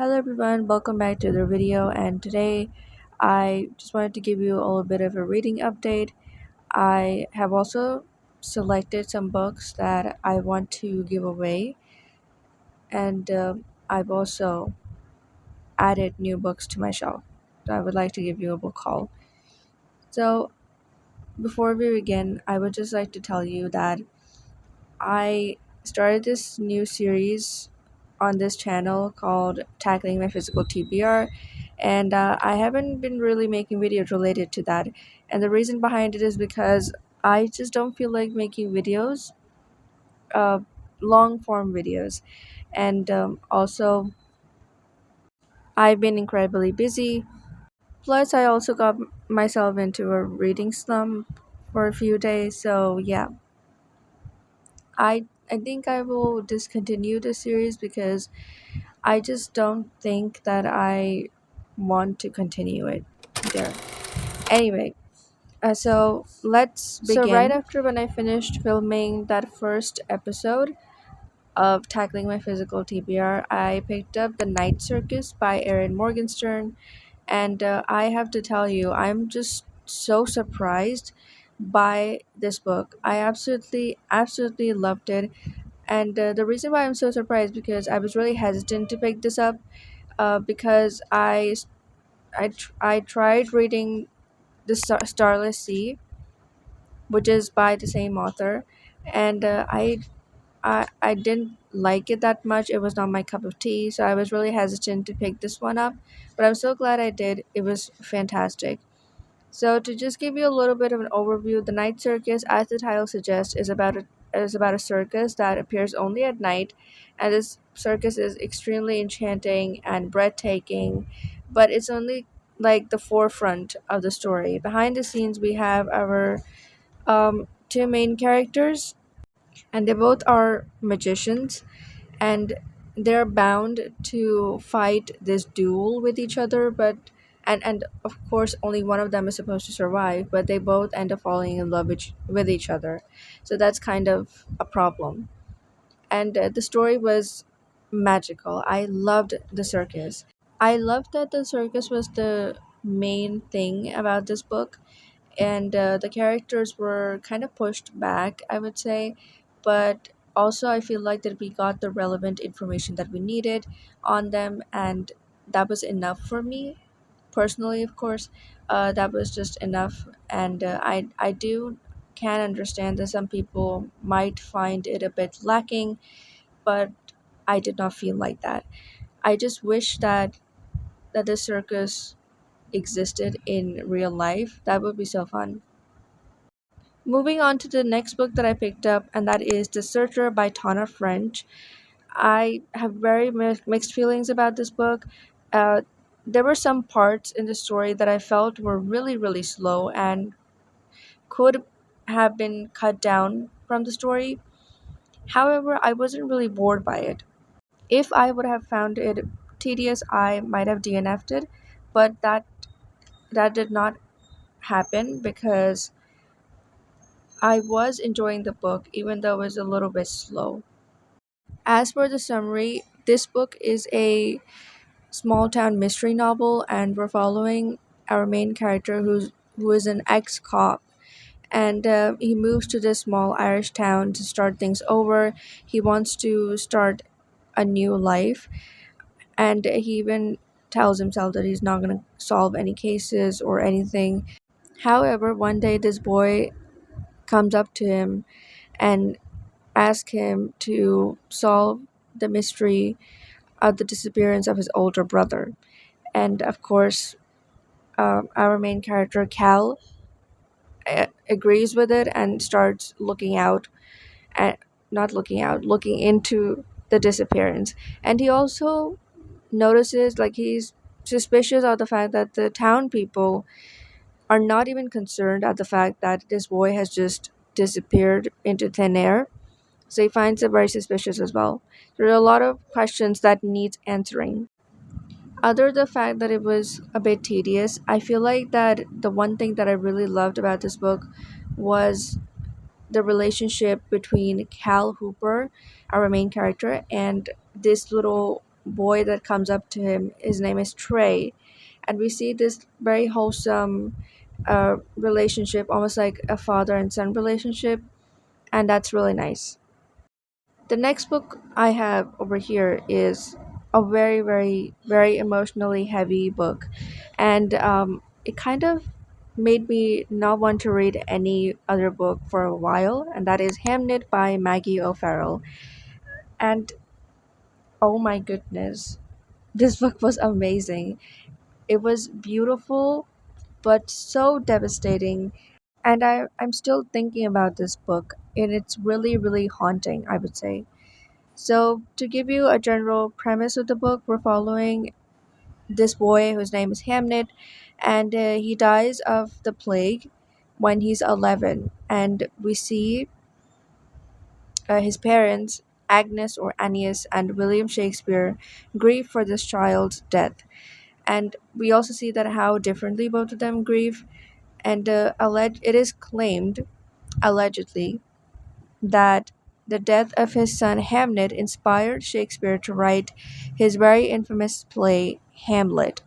Hello everyone, welcome back to the video, and today I just wanted to give you a little bit of a reading update. I have also selected some books that I want to give away, and I've also added new books to my shelf. So I would like to give you a book haul. So before we begin, I would just like to tell you that I started this new series on this channel called Tackling My Physical TBR, and I haven't been really making videos related to that. And the reason behind it is because I just don't feel like making videos, uh, long form videos, and also I've been incredibly busy. Plus, I also got myself into a reading slump for a few days, so yeah, I think I will discontinue the series because I just don't think that I want to continue it there. Anyway, so let's begin. So right after when I finished filming that first episode of Tackling My Physical TBR, I picked up The Night Circus by Erin Morgenstern, and I have to tell you, I'm just so surprised by this book. I absolutely loved it, and the reason why I'm so surprised because I was really hesitant to pick this up because I tried reading the Starless Sea, which is by the same author, and I didn't like it that much. It was not my cup of tea, so I was really hesitant to pick this one up. But I'm so glad I did. It was fantastic. So to just give you a little bit of an overview, the Night Circus, as the title suggests, is about a circus that appears only at night, and this circus is extremely enchanting and breathtaking, but it's only like the forefront of the story. Behind the scenes, we have our two main characters, and they both are magicians, and they're bound to fight this duel with each other, but and of course only one of them is supposed to survive, but they both end up falling in love with each other, so that's kind of a problem. And the story was magical. I loved the circus. I loved that the circus was the main thing about this book, and the characters were kind of pushed back, I would say, but also I feel like that we got the relevant information that we needed on them, and that was enough for me personally. Of course, that was just enough, and I do can understand that some people might find it a bit lacking, but I did not feel like that. I just wish that the circus existed in real life. That would be so fun. Moving on to the next book that I picked up, and that is The Searcher by Tana French. I have very mixed feelings about this book. Uh, there were some parts in the story that I felt were really slow and could have been cut down from the story. However, I wasn't really bored by it. If I would have found it tedious, I might have DNF'd it, but that did not happen because I was enjoying the book even though it was a little bit slow. As for the summary, this book is a small town mystery novel, and we're following our main character who is an ex cop, and he moves to this small Irish town to start things over. He wants to start a new life, and he even tells himself that he's not going to solve any cases or anything. However, one day this boy comes up to him and asks him to solve the mystery of the disappearance of his older brother. And of course, our main character, Cal, agrees with it and starts looking out, at, not looking out, looking into the disappearance. And he also notices, like, he's suspicious of the fact that the town people are not even concerned at the fact that this boy has just disappeared into thin air. So he finds it very suspicious as well. There are a lot of questions that need answering. Other the fact that it was a bit tedious, I feel like that the one thing that I really loved about this book was the relationship between Cal Hooper, our main character, and this little boy that comes up to him. His name is Trey, and we see this very wholesome relationship, almost like a father and son relationship, and that's really nice. The next book I have over here is a very, very, very emotionally heavy book, and it kind of made me not want to read any other book for a while, and that is Hamnet by Maggie O'Farrell. And oh my goodness, this book was amazing. It was beautiful, but so devastating. And I'm still thinking about this book, and it's really, really haunting, I would say. So, to give you a general premise of the book, we're following this boy whose name is Hamnet, and he dies of the plague when he's 11. And we see his parents, Agnes or Annius, and William Shakespeare, grieve for this child's death. And we also see that how differently both of them grieve. And it is claimed, allegedly, that the death of his son Hamnet inspired Shakespeare to write his very infamous play Hamlet.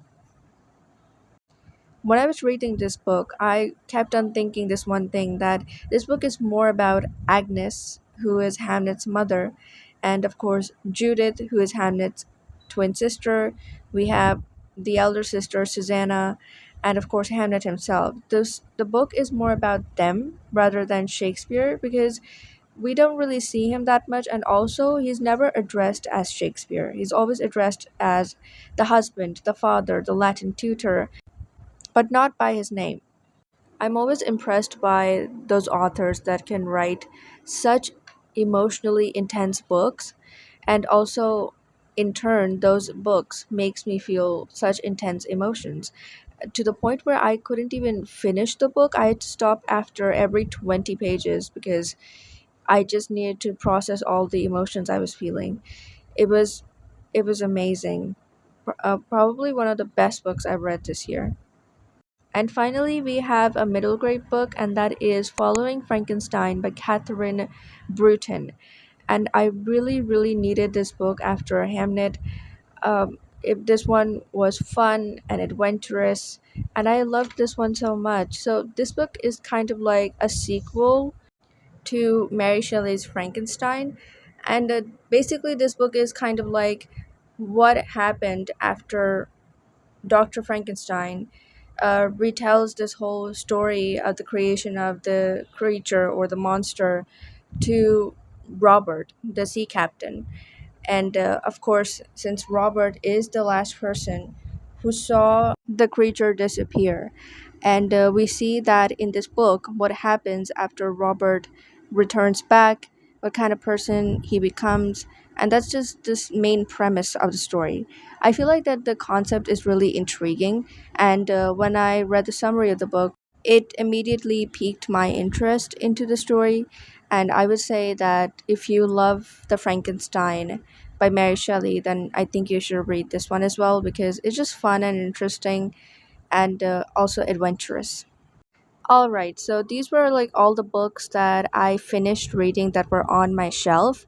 When I was reading this book, I kept on thinking this one thing, that this book is more about Agnes, who is Hamlet's mother, and of course Judith, who is Hamlet's twin sister. We have the elder sister Susanna, and of course Hamlet himself. The book is more about them rather than Shakespeare, because we don't really see him that much, and also he's never addressed as Shakespeare. He's always addressed as the husband, the father, the Latin tutor, but not by his name. I'm always impressed by those authors that can write such emotionally intense books, and also in turn those books makes me feel such intense emotions to the point where I couldn't even finish the book. I had to stop after every 20 pages because I just needed to process all the emotions I was feeling. It was it was amazing. Probably one of the best books I've read this year. And finally, we have a middle grade book, and that is Following Frankenstein by Catherine Bruton. And I really, really needed this book after Hamnet. If this one was fun and adventurous, and I loved this one so much. So this book is kind of like a sequel to Mary Shelley's Frankenstein. And basically, this book is kind of like what happened after Dr. Frankenstein retells this whole story of the creation of the creature or the monster to Robert, the sea captain. And of course, since Robert is the last person who saw the creature disappear, and we see that in this book, what happens after Robert returns back, what kind of person he becomes, and that's just this main premise of the story. I feel like that the concept is really intriguing, and when I read the summary of the book, it immediately piqued my interest into the story. And I would say that if you love The Frankenstein by Mary Shelley, then I think you should read this one as well, because it's just fun and interesting, and also adventurous. All right, so these were like all the books that I finished reading that were on my shelf.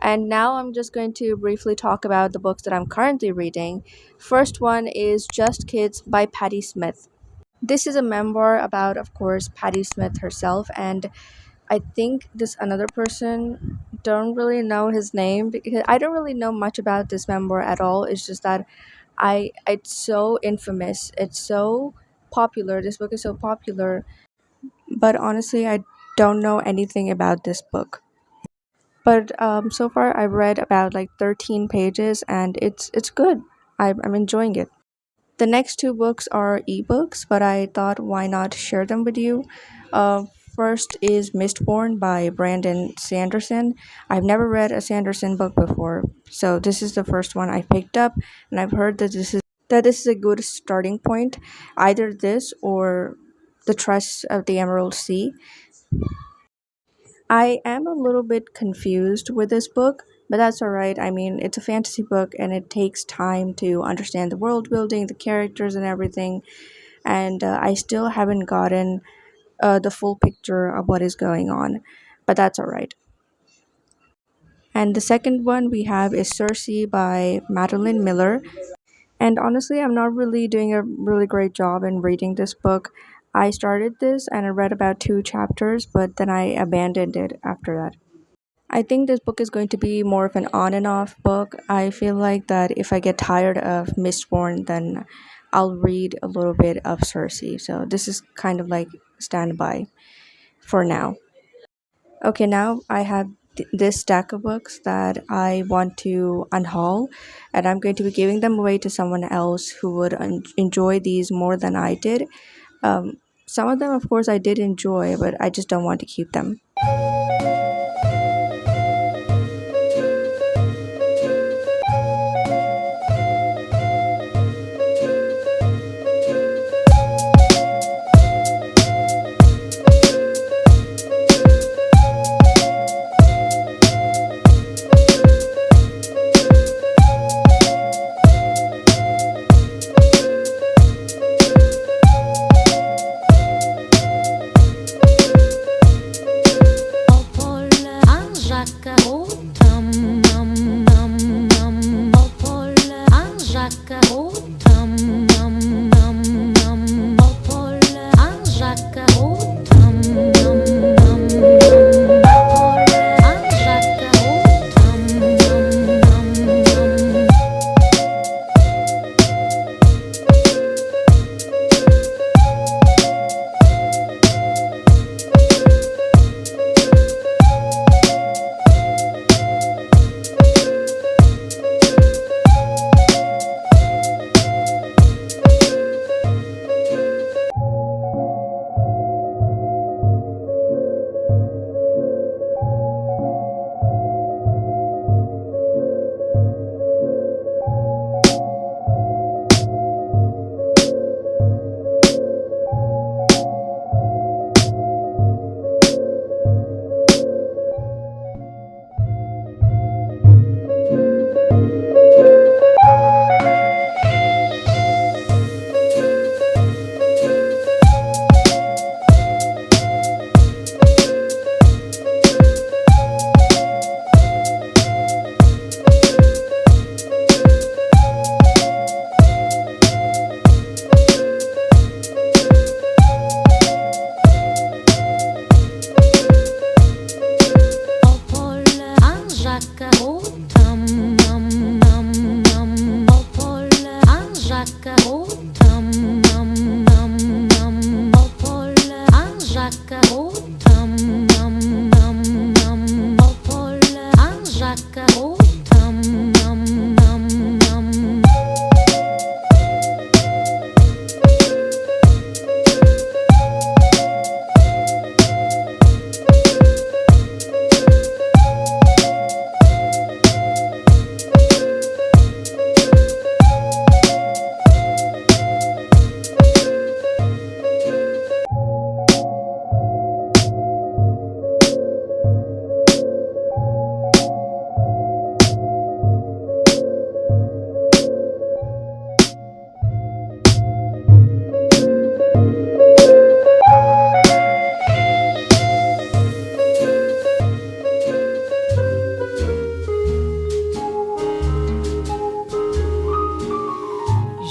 And now I'm just going to briefly talk about the books that I'm currently reading. First one is Just Kids by Patti Smith. This is a memoir about, of course, Patti Smith herself, and I think this another person, don't really know his name because I don't really know much about this memoir at all. It's just that it's so infamous. It's so popular. This book is so popular, but honestly, I don't know anything about this book. But so far, I've read about like 13 pages, and it's good. I'm enjoying it. The next two books are ebooks, but I thought why not share them with you. Uh, First is Mistborn by Brandon Sanderson. I've never read a Sanderson book before, so this is the first one I picked up, and I've heard that this is a good starting point. Either this or The Trust of the Emerald Sea. I am a little bit confused with this book, but that's alright. I mean, it's a fantasy book and it takes time to understand the world building, the characters, and everything. And I still haven't gotten the full picture of what is going on, but that's alright. And the second one we have is Circe by Madeline Miller. And honestly, I'm not really doing a really great job in reading this book. I started this and I read about two chapters, but then I abandoned it after that. I think this book is going to be more of an on and off book. I feel like that if I get tired of Mistborn, then I'll read a little bit of Circe. So this is kind of like standby for now. Okay, now I have this stack of books that I want to unhaul, and I'm going to be giving them away to someone else who would enjoy these more than I did. Some of them, of course, I did enjoy, but I just don't want to keep them.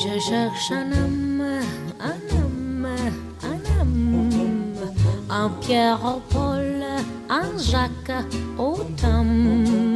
Je cherche un Pierre, au Paul, un Jacques, au Tom.